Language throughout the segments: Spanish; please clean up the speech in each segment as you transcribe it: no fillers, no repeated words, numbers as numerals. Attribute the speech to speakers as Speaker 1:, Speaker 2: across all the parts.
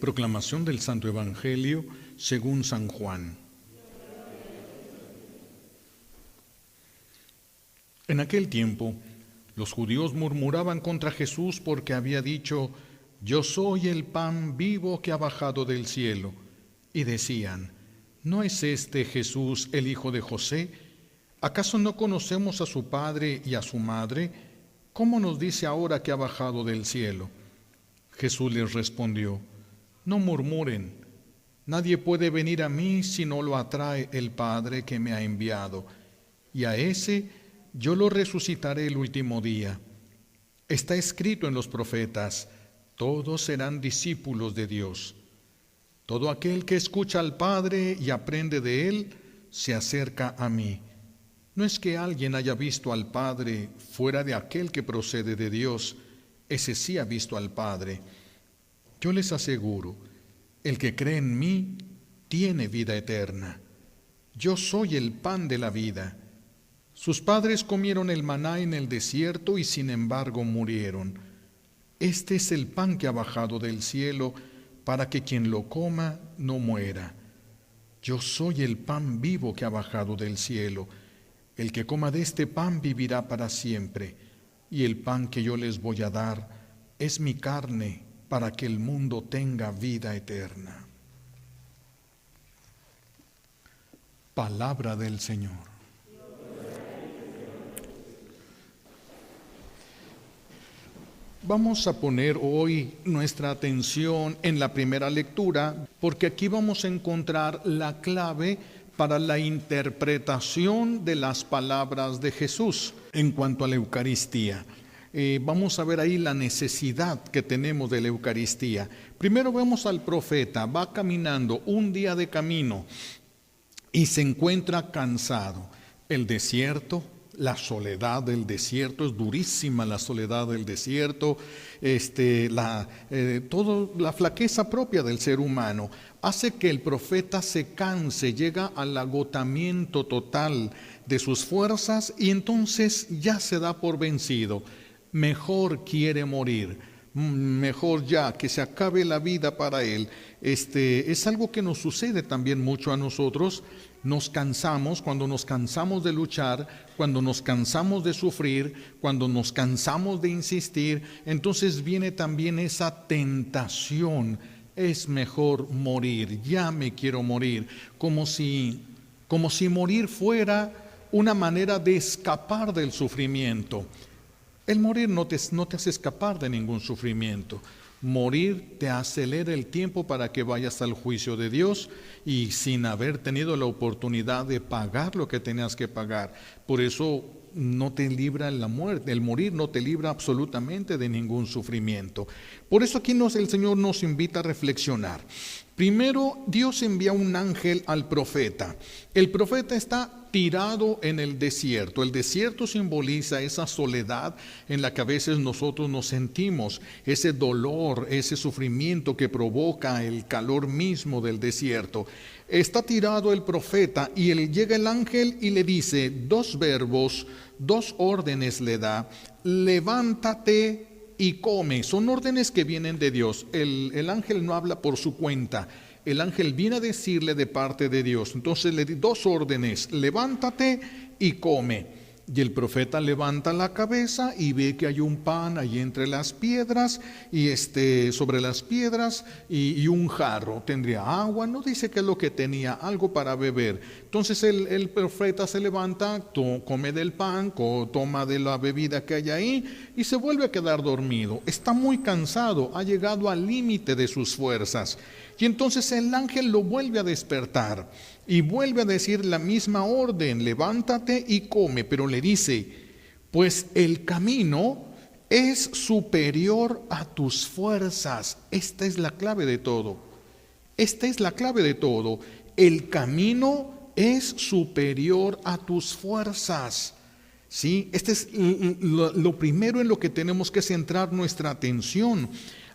Speaker 1: Proclamación del Santo Evangelio según San Juan. En aquel tiempo, los judíos murmuraban contra Jesús porque había dicho: «Yo soy el pan vivo que ha bajado del cielo». Y decían: ¿no es este Jesús el hijo de José? ¿Acaso no conocemos a su padre y a su madre? ¿Cómo nos dice ahora que ha bajado del cielo? Jesús les respondió: «No murmuren. Nadie puede venir a mí si no lo atrae el Padre que me ha enviado, y a ese yo lo resucitaré el último día. Está escrito en los profetas: todos serán discípulos de Dios. Todo aquel que escucha al Padre y aprende de Él, se acerca a mí. No es que alguien haya visto al Padre fuera de aquel que procede de Dios, ese sí ha visto al Padre. Yo les aseguro, el que cree en mí tiene vida eterna. Yo soy el pan de la vida. Sus padres comieron el maná en el desierto y sin embargo murieron. Este es el pan que ha bajado del cielo para que quien lo coma no muera. Yo soy el pan vivo que ha bajado del cielo. El que coma de este pan vivirá para siempre, y el pan que yo les voy a dar es mi carne, para que el mundo tenga vida eterna». Palabra del Señor. Vamos a poner hoy nuestra atención en la primera lectura, porque aquí vamos a encontrar la clave para la interpretación de las palabras de Jesús en cuanto a la Eucaristía. Vamos a ver ahí la necesidad que tenemos de la Eucaristía. Primero vemos al profeta, va caminando un día de camino y se encuentra cansado. El desierto, la soledad del desierto, es durísima la soledad del desierto, la flaqueza propia del ser humano hace que el profeta se canse, llega al agotamiento total de sus fuerzas y entonces ya se da por vencido. Mejor quiere morir, mejor ya que se acabe la vida para él. Es algo que nos sucede también mucho a nosotros. Nos cansamos, cuando nos cansamos de luchar, cuando nos cansamos de sufrir, cuando nos cansamos de insistir, entonces viene también esa tentación. Es mejor morir, ya me quiero morir, como si morir fuera una manera de escapar del sufrimiento. El morir no te hace escapar de ningún sufrimiento. Morir te acelera el tiempo para que vayas al juicio de Dios y sin haber tenido la oportunidad de pagar lo que tenías que pagar. Por eso no te libra la muerte, el morir no te libra absolutamente de ningún sufrimiento. Por eso aquí el Señor nos invita a reflexionar. Primero, Dios envía un ángel al profeta. El profeta está tirado en el desierto. El desierto simboliza esa soledad en la que a veces nosotros nos sentimos, ese dolor, ese sufrimiento que provoca el calor mismo del desierto. Está tirado el profeta y llega el ángel y le dice dos verbos, dos órdenes le da: levántate y come. Son órdenes que vienen de Dios. El ángel no habla por su cuenta. El ángel viene a decirle de parte de Dios. Entonces le di dos órdenes: levántate y come. Y el profeta levanta la cabeza y ve que hay un pan ahí entre las piedras y sobre las piedras y un jarro. Tendría agua, no dice qué es lo que tenía, algo para beber. Entonces el profeta se levanta, come del pan, toma de la bebida que hay ahí y se vuelve a quedar dormido. Está muy cansado, ha llegado al límite de sus fuerzas. Y entonces el ángel lo vuelve a despertar y vuelve a decir la misma orden: levántate y come. Pero le dice: pues el camino es superior a tus fuerzas. Esta es la clave de todo. Esta es la clave de todo. El camino es superior a tus fuerzas. ¿Sí? Este es lo primero en lo que tenemos que centrar nuestra atención.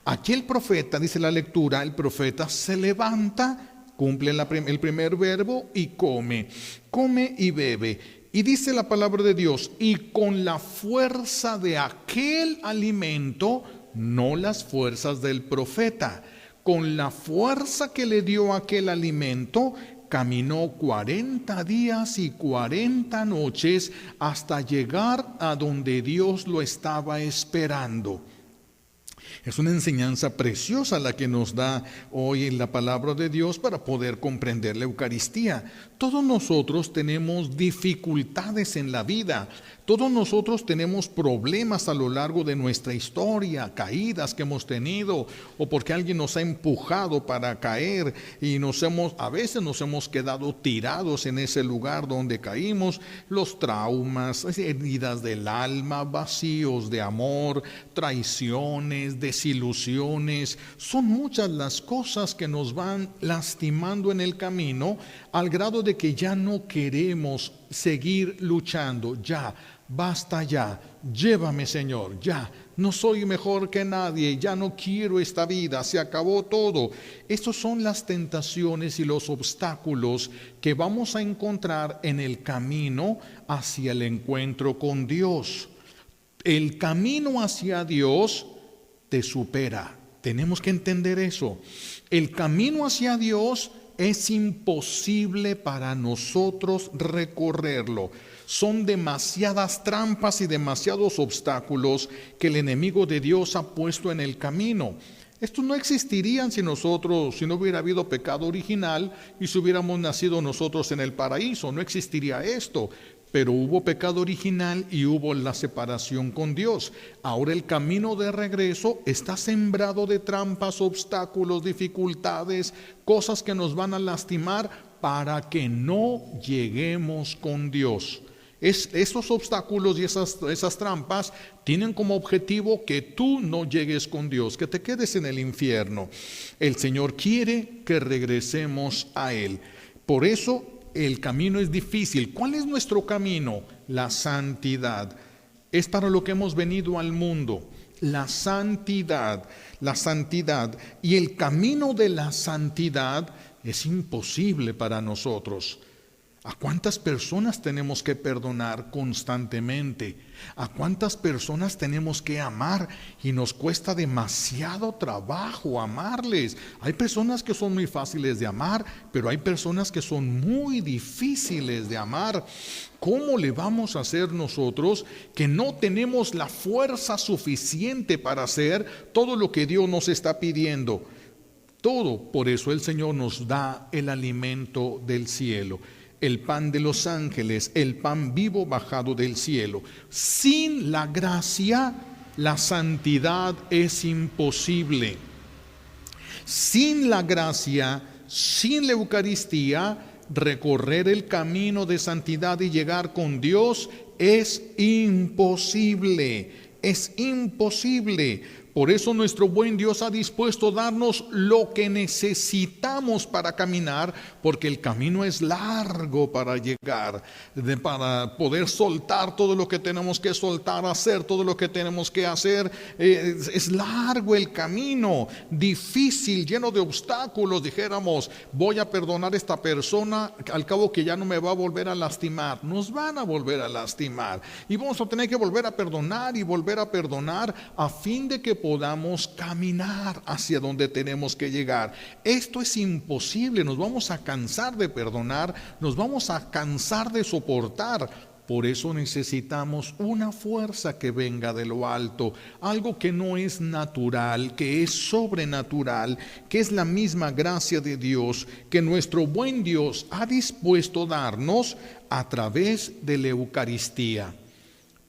Speaker 1: Aquí el profeta, dice la lectura, el profeta se levanta, cumple el primer verbo y come y bebe. Y dice la palabra de Dios: y con la fuerza de aquel alimento, no las fuerzas del profeta, con la fuerza que le dio aquel alimento, caminó 40 días y 40 noches hasta llegar a donde Dios lo estaba esperando. Es una enseñanza preciosa la que nos da hoy en la palabra de Dios para poder comprender la Eucaristía. Todos nosotros tenemos dificultades en la vida. Todos nosotros tenemos problemas a lo largo de nuestra historia, caídas que hemos tenido, o porque alguien nos ha empujado para caer y a veces nos hemos quedado tirados en ese lugar donde caímos. Los traumas, heridas del alma, vacíos de amor, traiciones, desilusiones, son muchas las cosas que nos van lastimando en el camino, al grado de que ya no queremos seguir luchando. Ya, basta ya, llévame Señor, ya, no soy mejor que nadie, ya no quiero esta vida, se acabó todo. Estas son las tentaciones y los obstáculos que vamos a encontrar en el camino hacia el encuentro con Dios. El camino hacia Dios te supera. Tenemos que entender eso. El camino hacia Dios es imposible para nosotros recorrerlo. Son demasiadas trampas y demasiados obstáculos que el enemigo de Dios ha puesto en el camino. Estos no existirían si no hubiera habido pecado original y si hubiéramos nacido nosotros en el paraíso. No existiría esto. Pero hubo pecado original y hubo la separación con Dios. Ahora el camino de regreso está sembrado de trampas, obstáculos, dificultades, cosas que nos van a lastimar para que no lleguemos con Dios. Esos obstáculos y esas trampas tienen como objetivo que tú no llegues con Dios, que te quedes en el infierno. El Señor quiere que regresemos a Él. Por eso el camino es difícil. ¿Cuál es nuestro camino? La santidad. Es para lo que hemos venido al mundo. La santidad. Y el camino de la santidad es imposible para nosotros. ¿A cuántas personas tenemos que perdonar constantemente? ¿A cuántas personas tenemos que amar? Y nos cuesta demasiado trabajo amarles. Hay personas que son muy fáciles de amar, pero hay personas que son muy difíciles de amar. ¿Cómo le vamos a hacer nosotros que no tenemos la fuerza suficiente para hacer todo lo que Dios nos está pidiendo? Todo. Por eso el Señor nos da el alimento del cielo. El pan de los ángeles, el pan vivo bajado del cielo. Sin la gracia, la santidad es imposible. Sin la gracia, sin la Eucaristía, recorrer el camino de santidad y llegar con Dios es imposible. Es imposible. Por eso nuestro buen Dios ha dispuesto a darnos lo que necesitamos para caminar, porque el camino es largo para llegar, para poder soltar todo lo que tenemos que soltar, hacer todo lo que tenemos que hacer. Es largo el camino, difícil, lleno de obstáculos. Dijéramos, voy a perdonar a esta persona, al cabo que ya no me va a volver a lastimar. Nos van a volver a lastimar y vamos a tener que volver a perdonar y volver a perdonar a fin de que podamos caminar hacia donde tenemos que llegar. Esto es imposible. Nos vamos a cansar de perdonar, nos vamos a cansar de soportar. Por eso necesitamos una fuerza que venga de lo alto, algo que no es natural, que es sobrenatural, que es la misma gracia de Dios que nuestro buen Dios ha dispuesto darnos a través de la Eucaristía.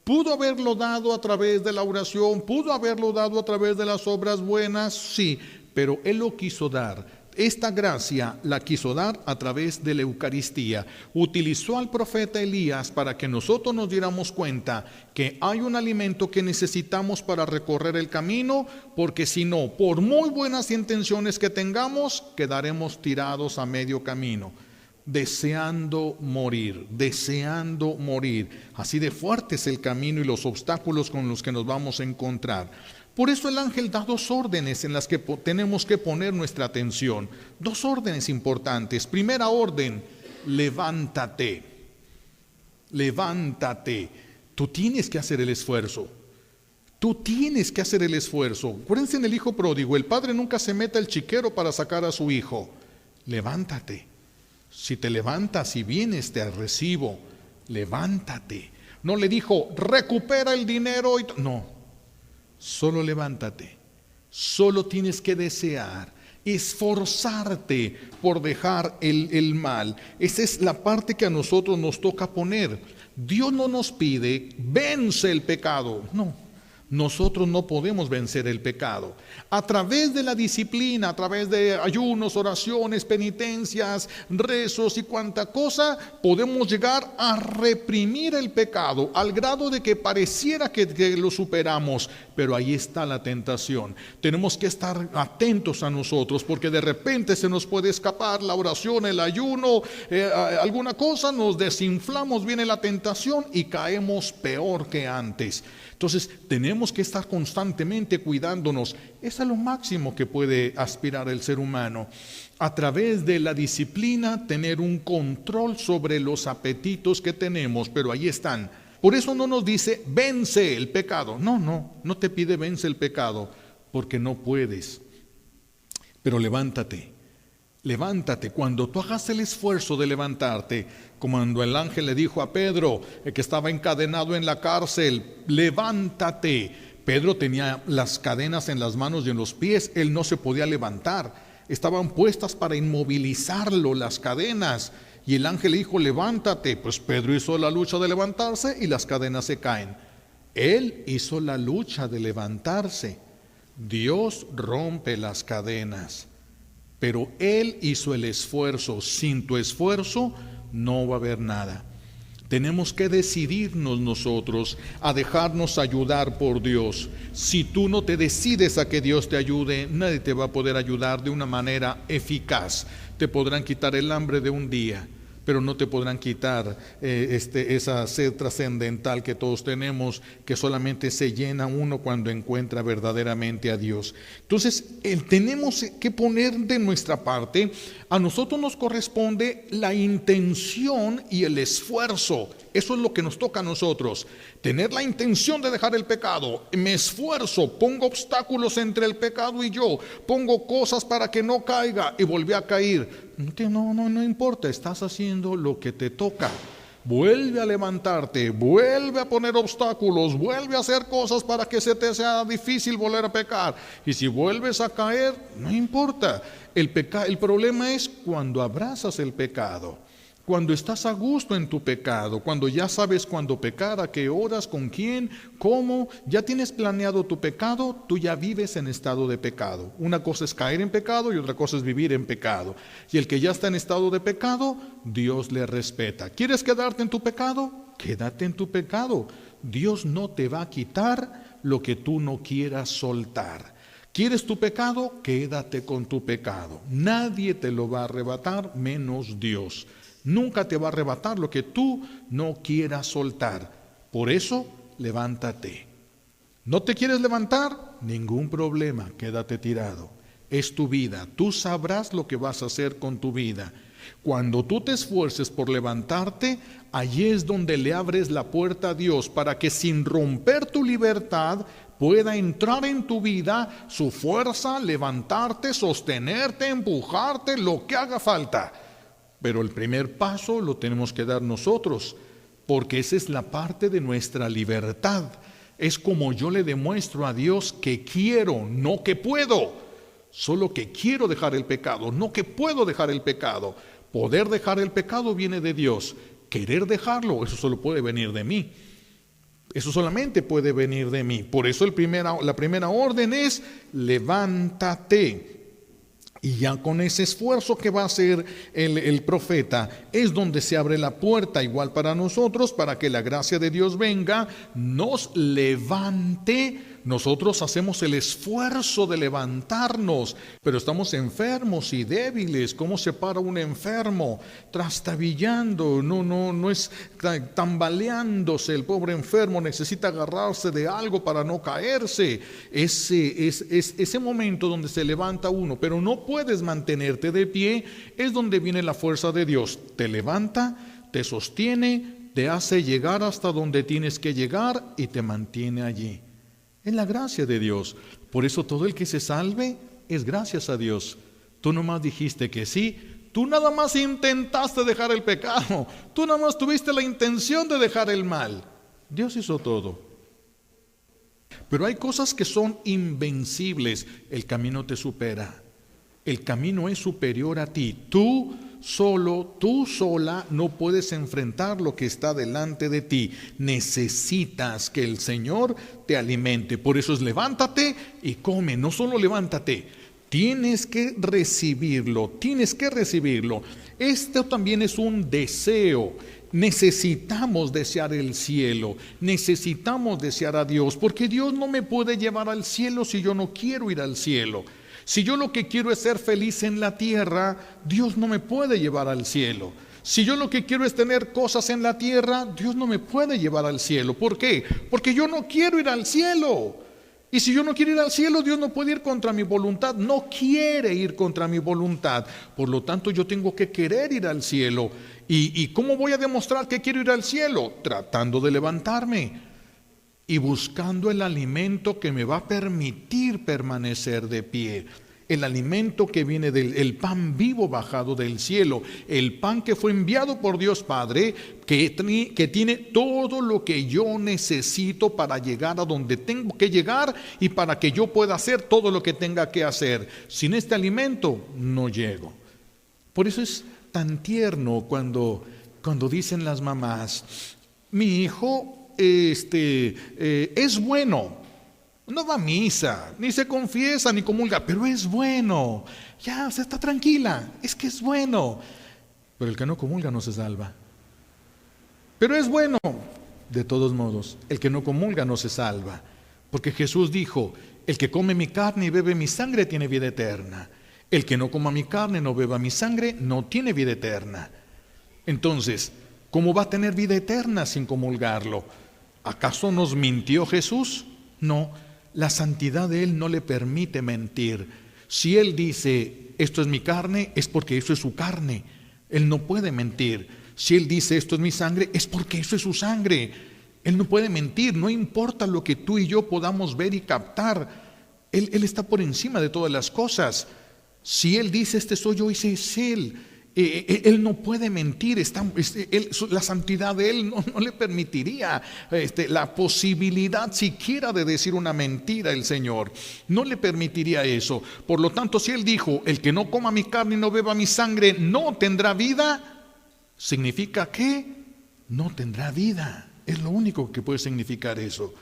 Speaker 1: ¿Pudo haberlo dado a través de la oración? ¿Pudo haberlo dado a través de las obras buenas? Sí, pero Él lo quiso dar. Esta gracia la quiso dar a través de la Eucaristía. Utilizó al profeta Elías para que nosotros nos diéramos cuenta que hay un alimento que necesitamos para recorrer el camino, porque si no, por muy buenas intenciones que tengamos, quedaremos tirados a medio camino. Deseando morir. Así de fuerte es el camino y los obstáculos con los que nos vamos a encontrar. Por eso el ángel da dos órdenes en las que tenemos que poner nuestra atención. Dos órdenes importantes. Primera orden, levántate. Levántate. Tú tienes que hacer el esfuerzo. Tú tienes que hacer el esfuerzo. Acuérdense en el hijo pródigo, el padre nunca se mete al chiquero para sacar a su hijo. Levántate. Si te levantas y vienes, te recibo. Levántate. No le dijo, recupera el dinero. No, solo levántate. Solo tienes que desear, esforzarte por dejar el mal. Esa es la parte que a nosotros nos toca poner. Dios no nos pide, vence el pecado. No. Nosotros no podemos vencer el pecado. A través de la disciplina, a través de ayunos, oraciones, penitencias, rezos y cuanta cosa, podemos llegar a reprimir el pecado al grado de que pareciera que lo superamos. Pero ahí está la tentación. Tenemos que estar atentos a nosotros, porque de repente se nos puede escapar la oración, el ayuno, alguna cosa, nos desinflamos, viene la tentación y caemos peor que antes. Entonces tenemos que estar constantemente cuidándonos. Eso es lo máximo que puede aspirar el ser humano. A través de la disciplina, tener un control sobre los apetitos que tenemos, pero ahí están. Por eso no nos dice, vence el pecado. No te pide vence el pecado, porque no puedes. Pero levántate. Levántate, cuando tú hagas el esfuerzo de levantarte, como cuando el ángel le dijo a Pedro, que estaba encadenado en la cárcel, levántate. Pedro tenía las cadenas en las manos y en los pies, él no se podía levantar, estaban puestas para inmovilizarlo las cadenas, y el ángel le dijo, levántate. Pues Pedro hizo la lucha de levantarse y las cadenas se caen. Él hizo la lucha de levantarse. Dios rompe las cadenas. Pero Él hizo el esfuerzo. Sin tu esfuerzo no va a haber nada. Tenemos que decidirnos nosotros a dejarnos ayudar por Dios. Si tú no te decides a que Dios te ayude, nadie te va a poder ayudar de una manera eficaz. Te podrán quitar el hambre de un día, pero no te podrán quitar esa sed trascendental que todos tenemos, que solamente se llena uno cuando encuentra verdaderamente a Dios. Entonces, tenemos que poner de nuestra parte. A nosotros nos corresponde la intención y el esfuerzo. Eso es lo que nos toca a nosotros. Tener la intención de dejar el pecado. Me esfuerzo, pongo obstáculos entre el pecado y yo. Pongo cosas para que no caiga y volví a caer. No importa, estás haciendo lo que te toca. Vuelve a levantarte, vuelve a poner obstáculos, vuelve a hacer cosas para que se te sea difícil volver a pecar. Y si vuelves a caer, no importa. El problema es cuando abrazas el pecado. Cuando estás a gusto en tu pecado, cuando ya sabes cuándo pecar, a qué horas, con quién, cómo, ya tienes planeado tu pecado, tú ya vives en estado de pecado. Una cosa es caer en pecado y otra cosa es vivir en pecado. Y el que ya está en estado de pecado, Dios le respeta. ¿Quieres quedarte en tu pecado? Quédate en tu pecado. Dios no te va a quitar lo que tú no quieras soltar. ¿Quieres tu pecado? Quédate con tu pecado. Nadie te lo va a arrebatar menos Dios. Nunca te va a arrebatar lo que tú no quieras soltar. Por eso, levántate. ¿No te quieres levantar? Ningún problema, quédate tirado. Es tu vida, tú sabrás lo que vas a hacer con tu vida. Cuando tú te esfuerces por levantarte, allí es donde le abres la puerta a Dios para que sin romper tu libertad pueda entrar en tu vida su fuerza, levantarte, sostenerte, empujarte, lo que haga falta. Pero el primer paso lo tenemos que dar nosotros, porque esa es la parte de nuestra libertad. Es como yo le demuestro a Dios que quiero, no que puedo. Solo que quiero dejar el pecado, no que puedo dejar el pecado. Poder dejar el pecado viene de Dios. Querer dejarlo, eso solo puede venir de mí. Eso solamente puede venir de mí. Por eso la primera orden es levántate. Y ya con ese esfuerzo que va a hacer el profeta, es donde se abre la puerta igual para nosotros, para que la gracia de Dios venga, nos levante. Nosotros hacemos el esfuerzo de levantarnos, pero estamos enfermos y débiles. ¿Cómo se para un enfermo? Trastabillando, no es tambaleándose. El pobre enfermo necesita agarrarse de algo para no caerse. Ese momento donde se levanta uno, pero no puedes mantenerte de pie, es donde viene la fuerza de Dios. Te levanta, te sostiene, te hace llegar hasta donde tienes que llegar y te mantiene allí. Es la gracia de Dios. Por eso todo el que se salve es gracias a Dios. Tú nomás dijiste que sí. Tú nada más intentaste dejar el pecado. Tú nada más tuviste la intención de dejar el mal. Dios hizo todo. Pero hay cosas que son invencibles. El camino te supera. El camino es superior a ti. Tú solo, tú sola no puedes enfrentar lo que está delante de ti. Necesitas que el Señor te alimente. Por eso es levántate y come. No solo levántate, tienes que recibirlo, tienes que recibirlo. Esto también es un deseo. Necesitamos desear el cielo, necesitamos desear a Dios, porque Dios no me puede llevar al cielo si yo no quiero ir al cielo. Si yo lo que quiero es ser feliz en la tierra, Dios no me puede llevar al cielo. Si yo lo que quiero es tener cosas en la tierra, Dios no me puede llevar al cielo. ¿Por qué? Porque yo no quiero ir al cielo. Y si yo no quiero ir al cielo, Dios no puede ir contra mi voluntad. No quiere ir contra mi voluntad. Por lo tanto, yo tengo que querer ir al cielo. ¿Y cómo voy a demostrar que quiero ir al cielo? Tratando de levantarme y buscando el alimento que me va a permitir permanecer de pie. El alimento que viene del pan vivo bajado del cielo, el pan que fue enviado por Dios Padre, que tiene todo lo que yo necesito para llegar a donde tengo que llegar y para que yo pueda hacer todo lo que tenga que hacer. Sin este alimento no llego. Por eso es tan tierno cuando dicen las mamás, mi hijo es bueno, no va a misa, ni se confiesa, ni comulga, pero es bueno. Ya, se está tranquila, es que es bueno. Pero el que no comulga no se salva. Pero es bueno. De todos modos, el que no comulga no se salva. Porque Jesús dijo, el que come mi carne y bebe mi sangre tiene vida eterna. El que no coma mi carne, no beba mi sangre, no tiene vida eterna. Entonces, ¿cómo va a tener vida eterna sin comulgarlo? ¿Acaso nos mintió Jesús? No, la santidad de Él no le permite mentir. Si Él dice, esto es mi carne, es porque eso es su carne. Él no puede mentir. Si Él dice, esto es mi sangre, es porque eso es su sangre. Él no puede mentir, no importa lo que tú y yo podamos ver y captar. Él está por encima de todas las cosas. Si Él dice, este soy yo, ese es Él. Él no puede mentir, la santidad de Él no le permitiría la posibilidad siquiera de decir una mentira. El Señor no le permitiría eso. Por lo tanto, si Él dijo, el que no coma mi carne y no beba mi sangre no tendrá vida, significa que no tendrá vida. Es lo único que puede significar eso.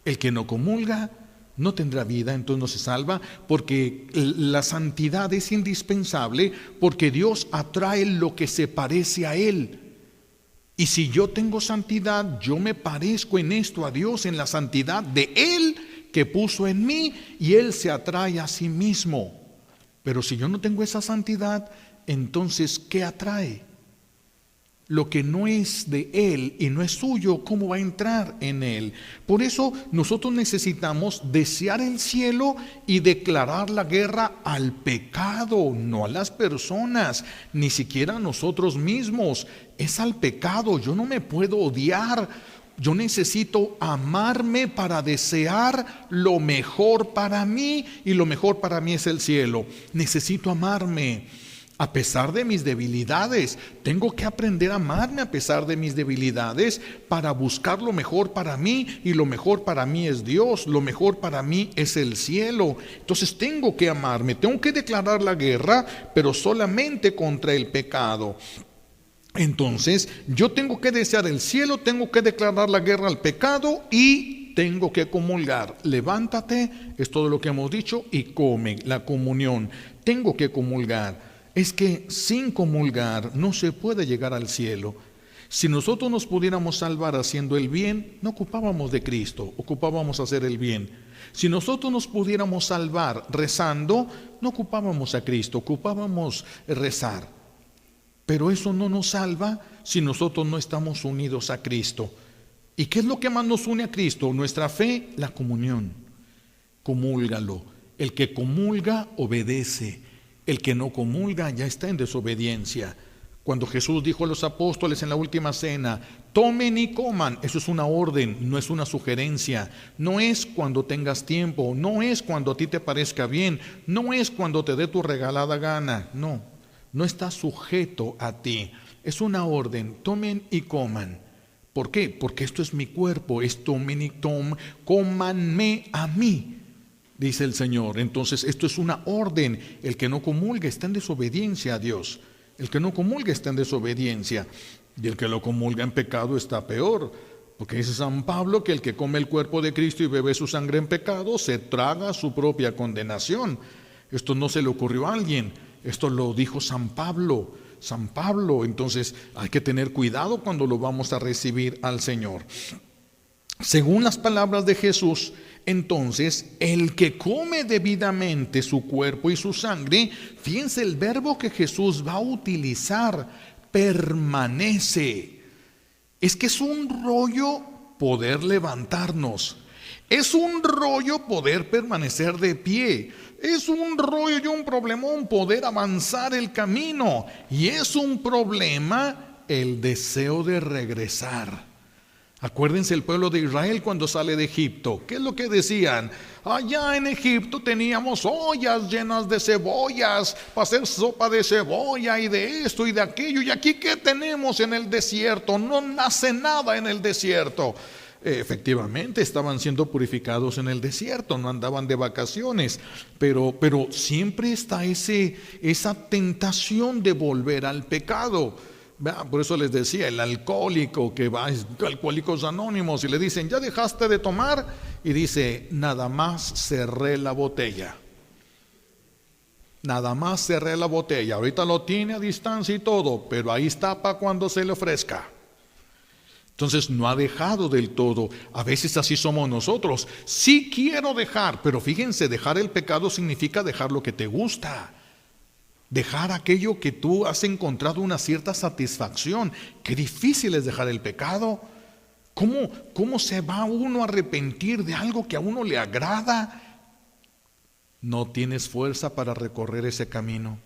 Speaker 1: El que no comulga no tendrá vida, entonces no se salva, porque la santidad es indispensable, porque Dios atrae lo que se parece a Él. Y si yo tengo santidad, yo me parezco en esto a Dios, en la santidad de Él que puso en mí, y Él se atrae a sí mismo. Pero si yo no tengo esa santidad, entonces ¿qué atrae? Lo que no es de Él y no es suyo, ¿cómo va a entrar en Él? Por eso nosotros necesitamos desear el cielo y declarar la guerra al pecado, no a las personas, ni siquiera a nosotros mismos. Es al pecado. Yo no me puedo odiar. Yo necesito amarme para desear lo mejor para mí, y lo mejor para mí es el cielo. Necesito amarme. A pesar de mis debilidades, tengo que aprender a amarme a pesar de mis debilidades para buscar lo mejor para mí, y lo mejor para mí es Dios, lo mejor para mí es el cielo. Entonces tengo que amarme, tengo que declarar la guerra, pero solamente contra el pecado. Entonces yo tengo que desear el cielo, tengo que declarar la guerra al pecado y tengo que comulgar. Levántate, es todo lo que hemos dicho, y come, la comunión. Tengo que comulgar. Es que sin comulgar no se puede llegar al cielo. Si nosotros nos pudiéramos salvar haciendo el bien, no ocupábamos de Cristo, ocupábamos hacer el bien. Si nosotros nos pudiéramos salvar rezando, no ocupábamos a Cristo, ocupábamos rezar. Pero eso no nos salva si nosotros no estamos unidos a Cristo. ¿Y qué es lo que más nos une a Cristo? Nuestra fe, la comunión. Comúlgalo. El que comulga obedece. El que no comulga ya está en desobediencia. Cuando Jesús dijo a los apóstoles en la última cena, tomen y coman, eso es una orden, no es una sugerencia, no es cuando tengas tiempo, no es cuando a ti te parezca bien, no es cuando te dé tu regalada gana, no está sujeto a ti, es una orden, tomen y coman. ¿Por qué? Porque esto es mi cuerpo, es tomen y cómanme a mí, dice el Señor. Entonces esto es una orden, el que no comulga está en desobediencia a Dios. El que no comulga está en desobediencia, y el que lo comulga en pecado está peor, porque dice San Pablo que el que come el cuerpo de Cristo y bebe su sangre en pecado se traga su propia condenación. Esto no se le ocurrió a alguien, esto lo dijo San Pablo. Entonces hay que tener cuidado cuando lo vamos a recibir al Señor. Según las palabras de Jesús, entonces, el que come debidamente su cuerpo y su sangre, fíjense el verbo que Jesús va a utilizar, permanece. Es que es un rollo poder levantarnos. Es un rollo poder permanecer de pie. Es un rollo y un problemón poder avanzar el camino. Y es un problema el deseo de regresar. Acuérdense el pueblo de Israel cuando sale de Egipto. ¿Qué es lo que decían? Allá en Egipto teníamos ollas llenas de cebollas para hacer sopa de cebolla y de esto y de aquello. ¿Y aquí qué tenemos en el desierto? No nace nada en el desierto. Efectivamente estaban siendo purificados en el desierto, no andaban de vacaciones, pero siempre está esa tentación de volver al pecado. Por eso les decía, el alcohólico que va a Alcohólicos Anónimos y le dicen, ¿ya dejaste de tomar? Y dice, nada más cerré la botella. Nada más cerré la botella. Ahorita lo tiene a distancia y todo, pero ahí está para cuando se le ofrezca. Entonces no ha dejado del todo. A veces así somos nosotros. Sí quiero dejar, pero fíjense, dejar el pecado significa dejar lo que te gusta. Dejar aquello que tú has encontrado una cierta satisfacción. Qué difícil es dejar el pecado. ¿Cómo se va uno a arrepentir de algo que a uno le agrada? No tienes fuerza para recorrer ese camino.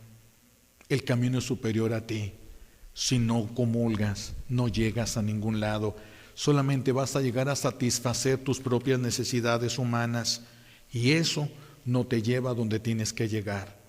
Speaker 1: El camino es superior a ti. Si no comulgas, no llegas a ningún lado. Solamente vas a llegar a satisfacer tus propias necesidades humanas. Y eso no te lleva a donde tienes que llegar.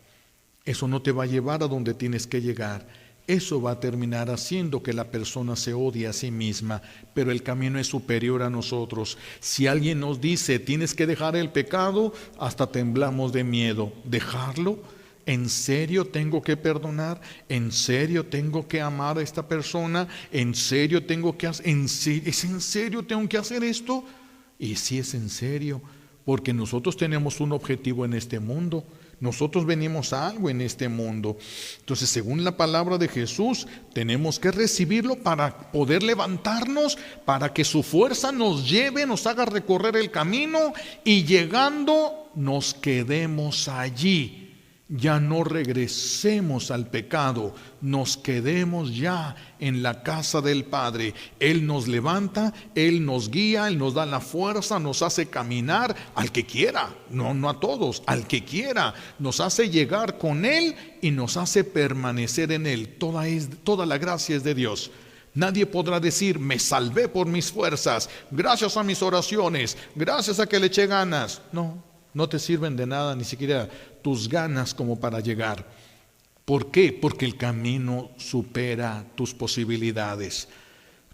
Speaker 1: Eso no te va a llevar a donde tienes que llegar. Eso va a terminar haciendo que la persona se odie a sí misma, pero el camino es superior a nosotros. Si alguien nos dice, tienes que dejar el pecado, hasta temblamos de miedo. ¿Dejarlo? ¿En serio tengo que perdonar? ¿En serio tengo que amar a esta persona? ¿En serio tengo que hacer? ¿Es en serio tengo que hacer esto? Y sí es en serio, porque nosotros tenemos un objetivo en este mundo. Nosotros venimos a algo en este mundo. Entonces, según la palabra de Jesús, tenemos que recibirlo para poder levantarnos, para que su fuerza nos lleve, nos haga recorrer el camino y llegando nos quedemos allí. Ya no regresemos al pecado, nos quedemos ya en la casa del Padre. Él nos levanta, Él nos guía, Él nos da la fuerza, nos hace caminar al que quiera, no a todos, al que quiera. Nos hace llegar con Él y nos hace permanecer en Él. Toda la gracia es de Dios. Nadie podrá decir, me salvé por mis fuerzas, gracias a mis oraciones, gracias a que le eché ganas. No te sirven de nada, ni siquiera tus ganas como para llegar. ¿Por qué? Porque el camino supera tus posibilidades.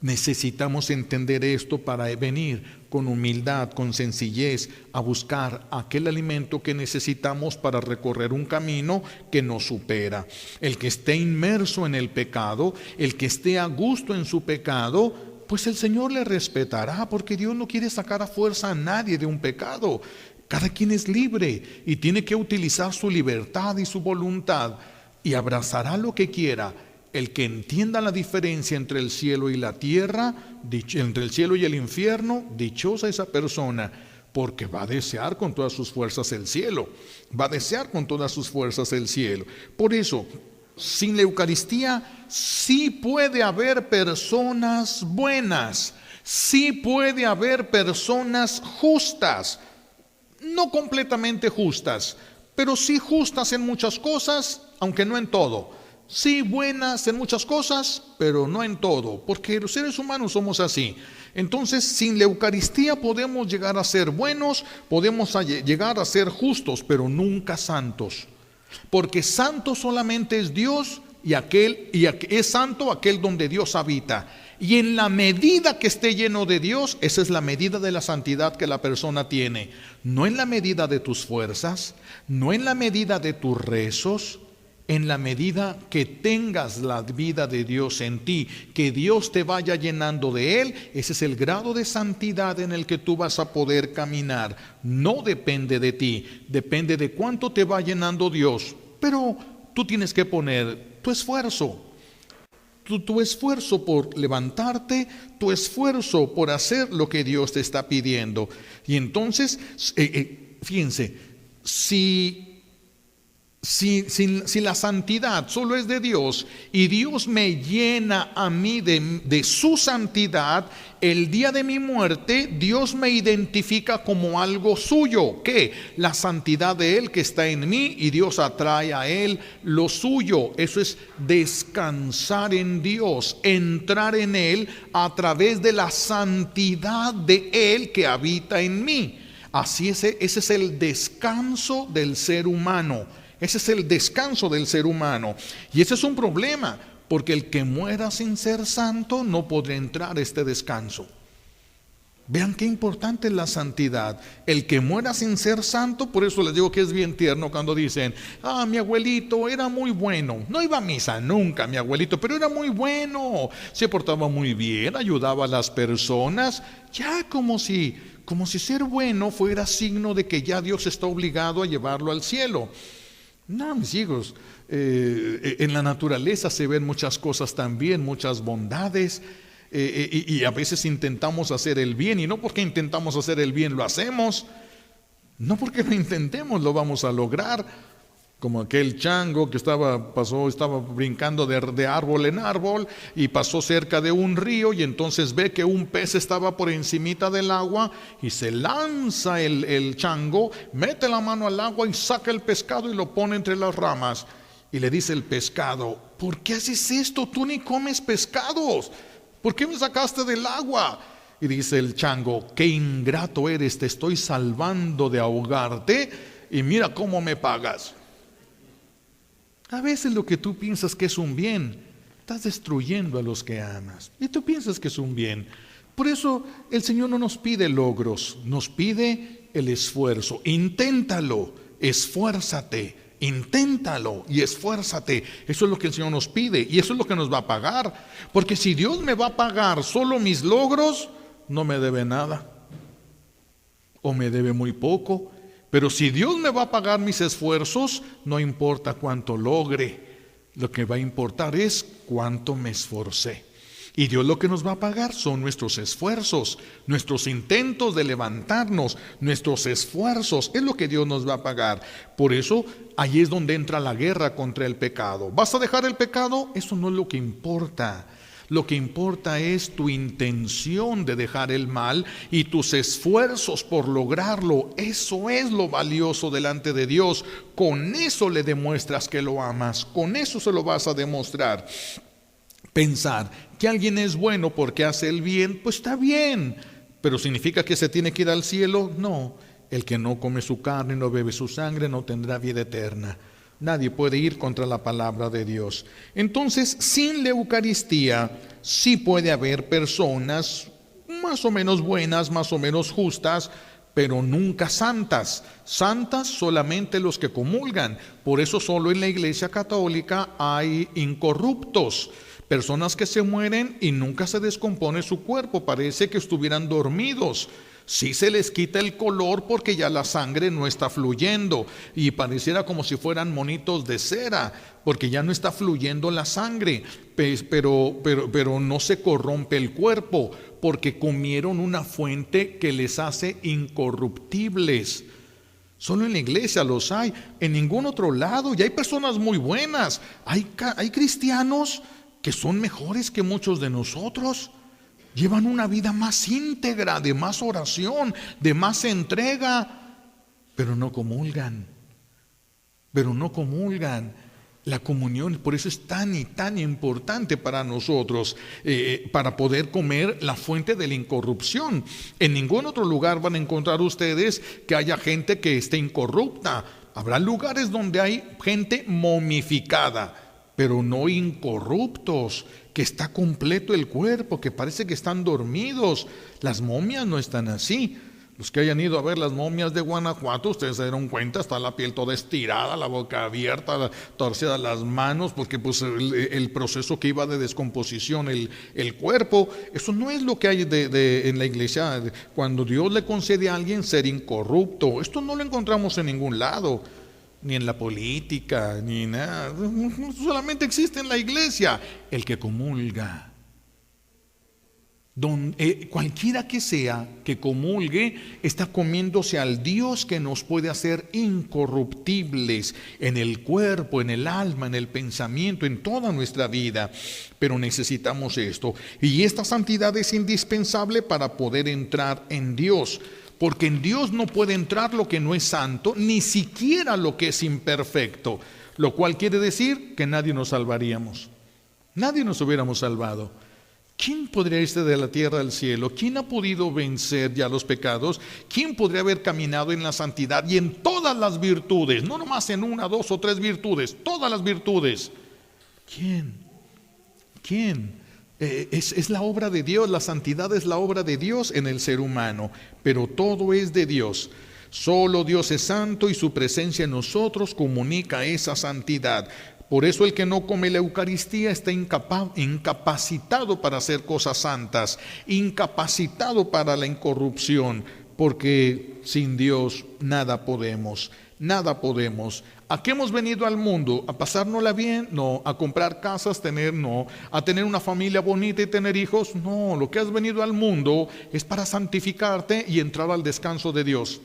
Speaker 1: Necesitamos entender esto para venir con humildad, con sencillez, a buscar aquel alimento que necesitamos para recorrer un camino que nos supera. El que esté inmerso en el pecado, el que esté a gusto en su pecado, pues el Señor le respetará, porque Dios no quiere sacar a fuerza a nadie de un pecado. Cada quien es libre y tiene que utilizar su libertad y su voluntad y abrazará lo que quiera. El que entienda la diferencia entre el cielo y la tierra, entre el cielo y el infierno, dichosa esa persona, porque va a desear con todas sus fuerzas el cielo. Va a desear con todas sus fuerzas el cielo. Por eso, sin la Eucaristía sí puede haber personas buenas, sí puede haber personas justas. No completamente justas, pero sí justas en muchas cosas, aunque no en todo. Sí, buenas en muchas cosas, pero no en todo, porque los seres humanos somos así. Entonces, sin la Eucaristía podemos llegar a ser buenos, podemos llegar a ser justos, pero nunca santos. Porque santo solamente es Dios y es santo aquel donde Dios habita. Y en la medida que esté lleno de Dios, esa es la medida de la santidad que la persona tiene. No en la medida de tus fuerzas, no en la medida de tus rezos, en la medida que tengas la vida de Dios en ti, que Dios te vaya llenando de Él, ese es el grado de santidad en el que tú vas a poder caminar. No depende de ti, depende de cuánto te va llenando Dios. Pero tú tienes que poner tu esfuerzo. Tu esfuerzo por levantarte, tu esfuerzo por hacer lo que Dios te está pidiendo. Y entonces, fíjense, si la santidad solo es de Dios y Dios me llena a mí de su santidad, el día de mi muerte Dios me identifica como algo suyo. ¿Qué? La santidad de Él que está en mí, y Dios atrae a Él lo suyo. Eso es descansar en Dios, entrar en Él a través de la santidad de Él que habita en mí. Así ese es el descanso del ser humano. Ese es el descanso del ser humano. Y ese es un problema, porque el que muera sin ser santo no podrá entrar a este descanso. Vean qué importante es la santidad. El que muera sin ser santo, por eso les digo que es bien tierno cuando dicen: mi abuelito era muy bueno. No iba a misa nunca mi abuelito, pero era muy bueno. Se portaba muy bien, ayudaba a las personas. Ya como si ser bueno fuera signo de que ya Dios está obligado a llevarlo al cielo. No, mis hijos, en la naturaleza se ven muchas cosas también, muchas bondades, y a veces intentamos hacer el bien, y no porque intentamos hacer el bien lo hacemos, no porque lo intentemos lo vamos a lograr. Como aquel chango que estaba brincando de árbol en árbol y pasó cerca de un río, y entonces ve que un pez estaba por encimita del agua y se lanza el chango, mete la mano al agua y saca el pescado y lo pone entre las ramas. Y le dice el pescado: ¿por qué haces esto? Tú ni comes pescados. ¿Por qué me sacaste del agua? Y dice el chango: qué ingrato eres, te estoy salvando de ahogarte y mira cómo me pagas. A veces lo que tú piensas que es un bien, estás destruyendo a los que amas. Y tú piensas que es un bien. Por eso el Señor no nos pide logros, nos pide el esfuerzo. Inténtalo, esfuérzate, inténtalo y esfuérzate. Eso es lo que el Señor nos pide, y eso es lo que nos va a pagar. Porque si Dios me va a pagar solo mis logros, no me debe nada, o me debe muy poco. Pero si Dios me va a pagar mis esfuerzos, no importa cuánto logre, lo que va a importar es cuánto me esforcé. Y Dios lo que nos va a pagar son nuestros esfuerzos, nuestros intentos de levantarnos, nuestros esfuerzos, es lo que Dios nos va a pagar. Por eso, ahí es donde entra la guerra contra el pecado. ¿Vas a dejar el pecado? Eso no es lo que importa. Lo que importa es tu intención de dejar el mal y tus esfuerzos por lograrlo. Eso es lo valioso delante de Dios. Con eso le demuestras que lo amas. Con eso se lo vas a demostrar. Pensar que alguien es bueno porque hace el bien, pues está bien. Pero ¿significa que se tiene que ir al cielo? No. El que no come su carne, no bebe su sangre, no tendrá vida eterna. Nadie puede ir contra la palabra de Dios. Entonces, sin la Eucaristía, sí puede haber personas más o menos buenas, más o menos justas, pero nunca santas. Santas solamente los que comulgan. Por eso solo en la Iglesia Católica hay incorruptos. Personas que se mueren y nunca se descompone su cuerpo, parece que estuvieran dormidos. Sí se les quita el color porque ya la sangre no está fluyendo y pareciera como si fueran monitos de cera porque ya no está fluyendo la sangre, pero no se corrompe el cuerpo porque comieron una fuente que les hace incorruptibles. Solo en la iglesia los hay, en ningún otro lado. Y hay personas muy buenas, hay cristianos que son mejores que muchos de nosotros. Llevan una vida más íntegra, de más oración, de más entrega, pero no comulgan. La comunión, por eso es tan y tan importante para nosotros, para poder comer la fuente de la incorrupción. En ningún otro lugar van a encontrar ustedes que haya gente que esté incorrupta. Habrá lugares donde hay gente momificada, pero no incorruptos, que está completo el cuerpo, que parece que están dormidos. Las momias no están así. Los que hayan ido a ver las momias de Guanajuato, ustedes se dieron cuenta, está la piel toda estirada, la boca abierta, torcida las manos, porque pues el proceso que iba de descomposición el cuerpo. Eso no es lo que hay en la iglesia, cuando Dios le concede a alguien ser incorrupto. Esto no lo encontramos en ningún lado, ni en la política, ni nada. Solamente existe en la iglesia el que comulga. Cualquiera que sea que comulgue está comiéndose al Dios que nos puede hacer incorruptibles en el cuerpo, en el alma, en el pensamiento, en toda nuestra vida. Pero necesitamos esto, y esta santidad es indispensable para poder entrar en Dios, porque en Dios no puede entrar lo que no es santo, ni siquiera lo que es imperfecto, lo cual quiere decir que nadie nos salvaríamos, nadie nos hubiéramos salvado. ¿Quién podría irse de la tierra al cielo? ¿Quién ha podido vencer ya los pecados? ¿Quién podría haber caminado en la santidad y en todas las virtudes? No nomás en una, dos o tres virtudes, todas las virtudes. ¿Quién? ¿Quién? Es la obra de Dios, la santidad es la obra de Dios en el ser humano, pero todo es de Dios. Solo Dios es santo y su presencia en nosotros comunica esa santidad. Por eso el que no come la Eucaristía está incapacitado para hacer cosas santas, incapacitado para la incorrupción, porque sin Dios nada podemos, nada podemos. ¿A qué hemos venido al mundo? ¿A pasárnosla bien? No. ¿A comprar casas? No. ¿A tener una familia bonita y tener hijos? No. Lo que has venido al mundo es para santificarte y entrar al descanso de Dios.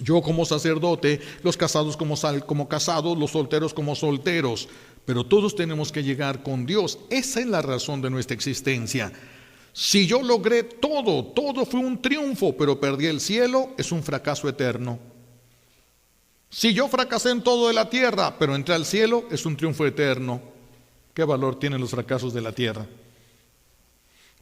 Speaker 1: Yo como sacerdote, los casados como casados, los solteros como solteros, pero todos tenemos que llegar con Dios. Esa es la razón de nuestra existencia. Si yo logré todo fue un triunfo, pero perdí el cielo, es un fracaso eterno. Si yo fracasé en todo de la tierra, pero entré al cielo, es un triunfo eterno. ¿Qué valor tienen los fracasos de la tierra?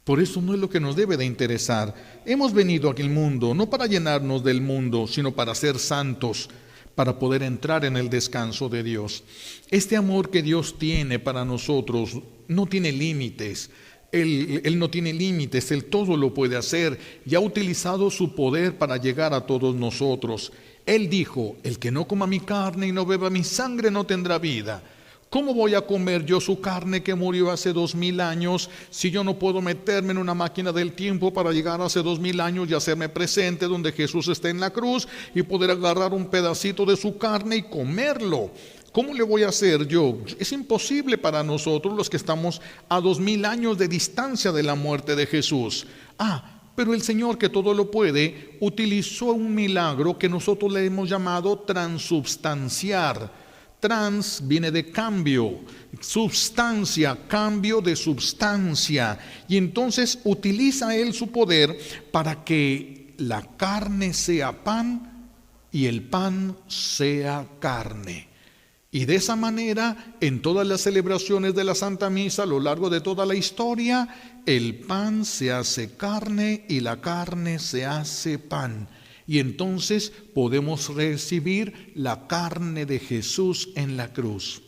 Speaker 1: Por eso no es lo que nos debe de interesar. Hemos venido aquí al mundo no para llenarnos del mundo, sino para ser santos, para poder entrar en el descanso de Dios. Este amor que Dios tiene para nosotros no tiene límites. Él no tiene límites, Él todo lo puede hacer y ha utilizado su poder para llegar a todos nosotros. Él dijo: el que no coma mi carne y no beba mi sangre no tendrá vida. ¿Cómo voy a comer yo su carne que murió hace 2000 años si yo no puedo meterme en una máquina del tiempo para llegar hace 2000 años y hacerme presente donde Jesús está en la cruz y poder agarrar un pedacito de su carne y comerlo? ¿Cómo le voy a hacer yo? Es imposible para nosotros los que estamos a 2000 años de distancia de la muerte de Jesús. Pero el Señor, que todo lo puede, utilizó un milagro que nosotros le hemos llamado transubstanciar. Trans viene de cambio, substancia, cambio de substancia. Y entonces utiliza Él su poder para que la carne sea pan y el pan sea carne. Y de esa manera, en todas las celebraciones de la Santa Misa, a lo largo de toda la historia, el pan se hace carne y la carne se hace pan. Y entonces podemos recibir la carne de Jesús en la cruz,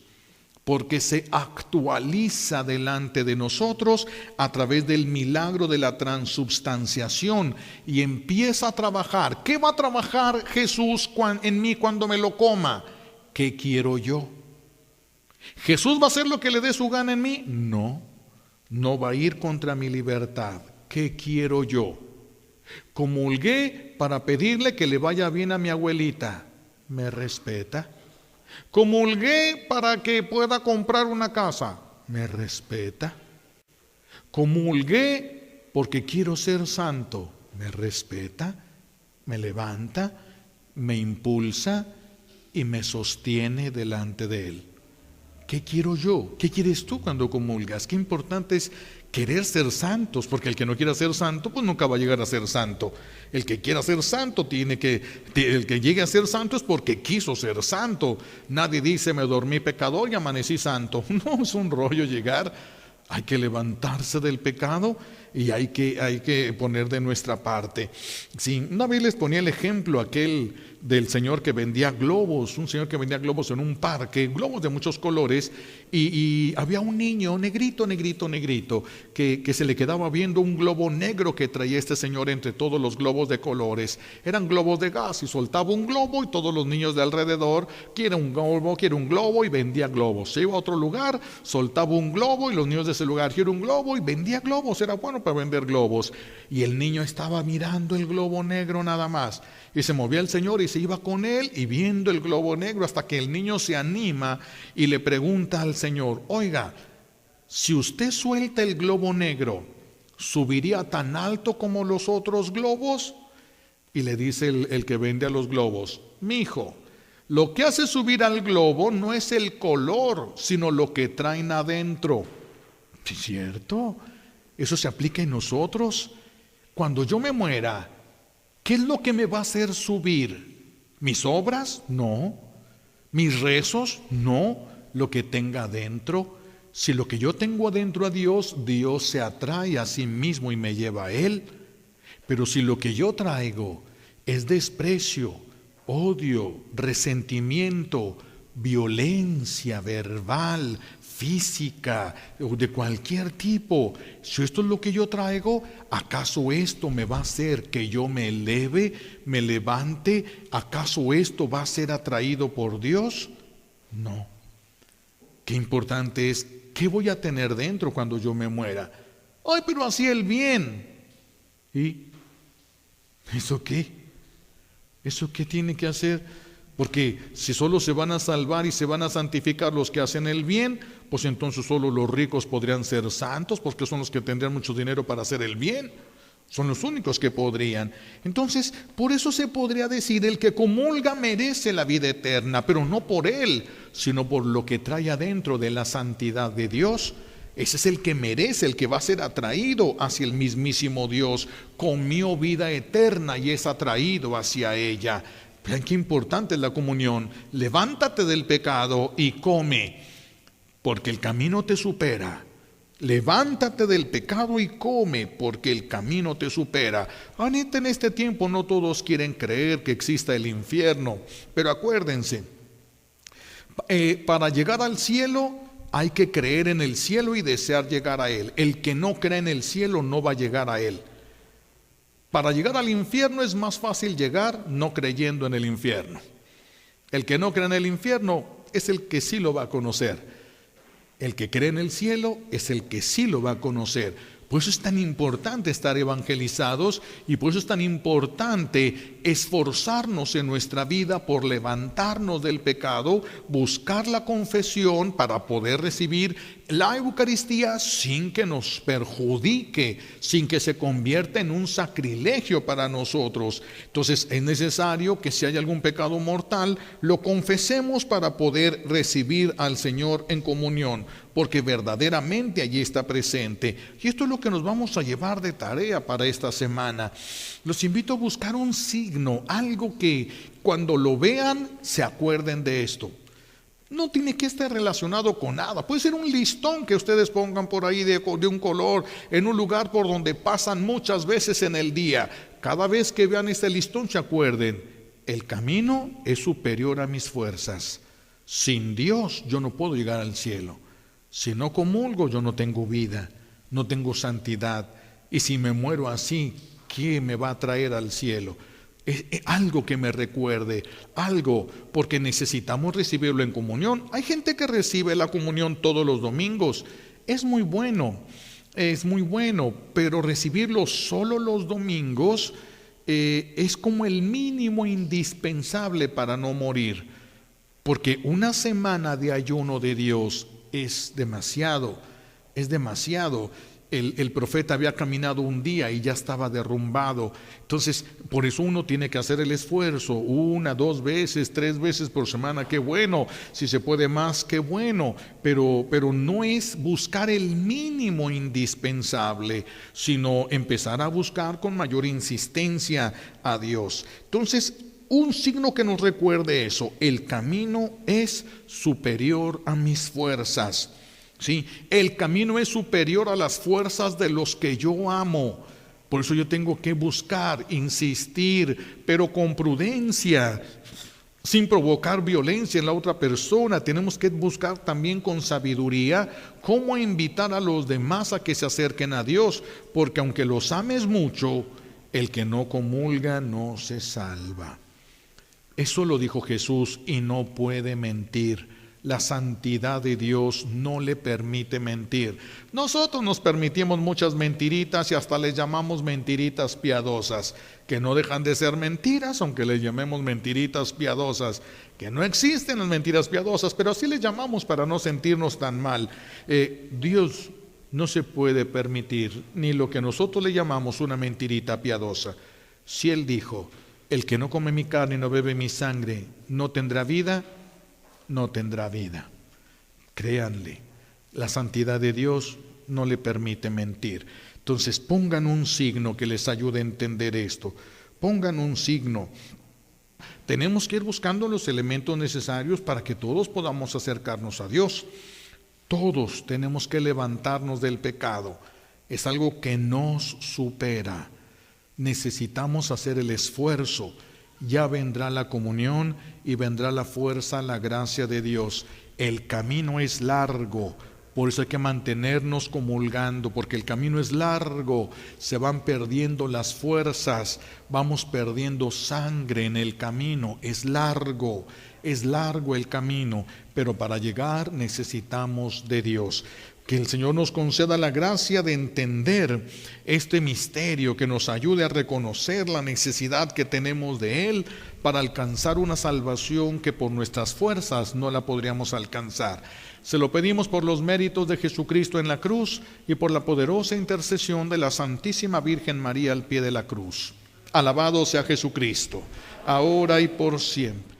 Speaker 1: porque se actualiza delante de nosotros a través del milagro de la transubstanciación y empieza a trabajar. ¿Qué va a trabajar Jesús en mí cuando me lo coma? ¿Qué quiero yo? ¿Jesús va a hacer lo que le dé su gana en mí? No, no va a ir contra mi libertad. ¿Qué quiero yo? Comulgué para pedirle que le vaya bien a mi abuelita. ¿Me respeta? Comulgué para que pueda comprar una casa. ¿Me respeta? Comulgué porque quiero ser santo. ¿Me respeta? ¿Me levanta? ¿Me impulsa? Y me sostiene delante de Él. ¿Qué quiero yo? ¿Qué quieres tú cuando comulgas? Qué importante es querer ser santos, porque el que no quiera ser santo, pues nunca va a llegar a ser santo. El que quiera ser santo el que llegue a ser santo es porque quiso ser santo. Nadie dice, me dormí pecador y amanecí santo. No, es un rollo llegar. Hay que levantarse del pecado y hay que poner de nuestra parte. Sí, una vez les ponía el ejemplo aquel del señor que vendía globos, un señor que vendía globos en un parque, globos de muchos colores, y había un niño negrito, que se le quedaba viendo un globo negro que traía este señor entre todos los globos de colores. Eran globos de gas y soltaba un globo y todos los niños de alrededor, quiere un globo, y vendía globos. Se iba a otro lugar, soltaba un globo y los niños de ese lugar, quiere un globo, y vendía globos. Era bueno para vender globos. Y el niño estaba mirando el globo negro nada más. Y se movía el señor y se iba con él y viendo el globo negro hasta que el niño se anima y le pregunta al señor, oiga, si usted suelta el globo negro, ¿subiría tan alto como los otros globos? Y le dice el que vende a los globos, mijo, lo que hace subir al globo no es el color, sino lo que traen adentro. ¿Es cierto? Eso se aplica en nosotros. Cuando yo me muera, ¿qué es lo que me va a hacer subir? ¿Mis obras? No. ¿Mis rezos? No. Lo que tenga adentro. Si lo que yo tengo adentro a Dios, Dios se atrae a sí mismo y me lleva a Él. Pero si lo que yo traigo es desprecio, odio, resentimiento, violencia verbal, física o de cualquier tipo, si esto es lo que yo traigo, ¿acaso esto me va a hacer que yo me eleve, me levante? ¿Acaso esto va a ser atraído por Dios? No. Qué importante es, ¿qué voy a tener dentro cuando yo me muera? Ay, pero hacía el bien. ¿Y eso qué? ¿Eso qué tiene que hacer? Porque si solo se van a salvar y se van a santificar los que hacen el bien, pues entonces solo los ricos podrían ser santos, porque son los que tendrían mucho dinero para hacer el bien. Son los únicos que podrían. Entonces, por eso se podría decir, el que comulga merece la vida eterna, pero no por él, sino por lo que trae adentro de la santidad de Dios. Ese es el que merece, el que va a ser atraído hacia el mismísimo Dios. Comió vida eterna y es atraído hacia ella. Vean qué importante es la comunión. Levántate del pecado y come, porque el camino te supera. Levántate del pecado y come, porque el camino te supera. Ahorita en este tiempo no todos quieren creer que exista el infierno, pero acuérdense, para llegar al cielo hay que creer en el cielo y desear llegar a él. El que no cree en el cielo no va a llegar a él. Para llegar al infierno es más fácil llegar no creyendo en el infierno. El que no cree en el infierno es el que sí lo va a conocer. El que cree en el cielo es el que sí lo va a conocer. Por eso es tan importante estar evangelizados y por eso es tan importante esforzarnos en nuestra vida por levantarnos del pecado, buscar la confesión para poder recibir la Eucaristía sin que nos perjudique, sin que se convierta en un sacrilegio para nosotros. Entonces es necesario que si hay algún pecado mortal, lo confesemos para poder recibir al Señor en comunión, porque verdaderamente allí está presente. Y esto es lo que nos vamos a llevar de tarea para esta semana. Los invito a buscar un signo, algo que cuando lo vean se acuerden de esto. No tiene que estar relacionado con nada. Puede ser un listón que ustedes pongan por ahí de un color en un lugar por donde pasan muchas veces en el día. Cada vez que vean este listón se acuerden, el camino es superior a mis fuerzas. Sin Dios yo no puedo llegar al cielo. Si no comulgo yo no tengo vida, no tengo santidad. Y si me muero así, ¿qué me va a traer al cielo? Es algo que me recuerde, algo, porque necesitamos recibirlo en comunión. Hay gente que recibe la comunión todos los domingos. Es muy bueno, pero recibirlo solo los domingos es como el mínimo indispensable para no morir. Porque una semana de ayuno de Dios es demasiado, es demasiado. el profeta había caminado un día y ya estaba derrumbado. Entonces, por eso uno tiene que hacer el esfuerzo, 1, 2 veces, 3 veces por semana, qué bueno. Si se puede más, qué bueno. Pero no es buscar el mínimo indispensable, sino empezar a buscar con mayor insistencia a Dios. Entonces, un signo que nos recuerde eso: el camino es superior a mis fuerzas. Sí, el camino es superior a las fuerzas de los que yo amo. Por eso yo tengo que buscar, insistir, pero con prudencia, sin provocar violencia en la otra persona. Tenemos que buscar también con sabiduría cómo invitar a los demás a que se acerquen a Dios, porque aunque los ames mucho, el que no comulga no se salva. Eso lo dijo Jesús y no puede mentir. La santidad de Dios no le permite mentir. Nosotros nos permitimos muchas mentiritas y hasta les llamamos mentiritas piadosas, que no dejan de ser mentiras, aunque les llamemos mentiritas piadosas, que no existen las mentiras piadosas, pero así les llamamos para no sentirnos tan mal. Dios no se puede permitir ni lo que nosotros le llamamos una mentirita piadosa. Si Él dijo: el que no come mi carne y no bebe mi sangre no tendrá vida, no tendrá vida. Créanle, la santidad de Dios no le permite mentir. Entonces pongan un signo que les ayude a entender esto. Pongan un signo. Tenemos que ir buscando los elementos necesarios para que todos podamos acercarnos a Dios. Todos tenemos que levantarnos del pecado. Es algo que nos supera. Necesitamos hacer el esfuerzo. Ya vendrá la comunión y vendrá la fuerza, la gracia de Dios. El camino es largo, por eso hay que mantenernos comulgando, porque el camino es largo, se van perdiendo las fuerzas, vamos perdiendo sangre en el camino. Es largo el camino, pero para llegar necesitamos de Dios. Que el Señor nos conceda la gracia de entender este misterio, que nos ayude a reconocer la necesidad que tenemos de Él para alcanzar una salvación que por nuestras fuerzas no la podríamos alcanzar. Se lo pedimos por los méritos de Jesucristo en la cruz y por la poderosa intercesión de la Santísima Virgen María al pie de la cruz. Alabado sea Jesucristo, ahora y por siempre.